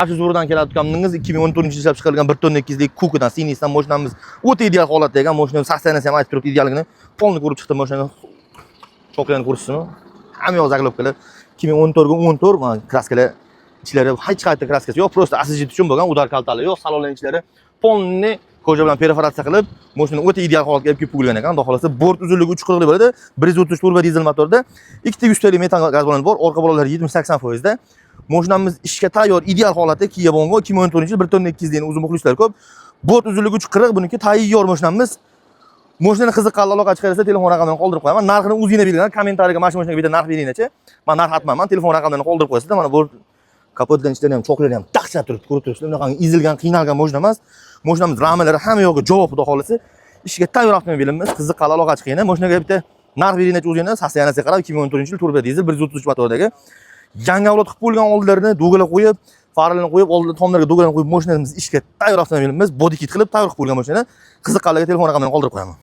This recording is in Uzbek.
Qarshi zo'ridan kelayotganingiz 2014-yil ishlab chiqarilgan 1.2 lik Kukidan sinisidan mashinamiz o'ta ideal holatda ekan. Mashinamiz saksiyasi ham aytib turibdi idealligini. Polni ko'rib chiqdim mashinani. Cho'qlarni ko'rishsinmi? Hamma yoq zaglobkalar 2014 ga 14 mana kraskalar ichlari hech qayta kraskasi yo'q, просто освежить uchun bo'lgan, udar kaltali yo'q, salonlar ichlari polni koja bilan perforatsiya qilib, mashina o'ta ideal holatga kelib qo'yilgan ekan. Xudo xolasa bort uzunligi 340 bo'ladi. 130 turbo dizel motorda, ikkita 100 tali metan gaz baloni bor, orqa balolar 70-80% da. Mashinamiz ishga tayyor, ideal holatda Kia Bongo 2014-yil 1.2 degan uzun muxlislar ko'p. Bort uzunligi 340, buniki tayyor mashinamiz. Mashinani qiziqqan aloqa chiqarsa telefon raqamini qoldirib qo'yaman. Narxini o'zingizlar belgilang, kommentariyaga mashinaga bitta narx beringlar-chi. Men narx aytmayman, telefon raqamlarini qoldirib qo'yasizlar. Mana bu kapotdan ichlari ham, cho'qlari ham taqchab turibdi, ko'rib turibsizlar. Bunaqa ezilgan, qiynalgan mashina emas. Mashinamiz ramalari hamma yo'g'i javob, xudo xolasa. Ishga tayyor avtomobilimiz, qiziqqan aloqa chiqinglar. Mashinaga bitta narx beringlar o'zingizlar, sassiyanasiga qarab 2014-yil turbo dizel 133 motordagi yangi avlod qilib bo'lgan oldilarini do'galar qo'yib, farlarni qo'yib, oldida tomlarga do'galarni qo'yib mashinamiz ishga tayyor avtomobilimiz, body kit qilib tayyor qilib bo'lgan mashina. Qiziqqanlarga telefon raqamini qoldirib qo'yaman.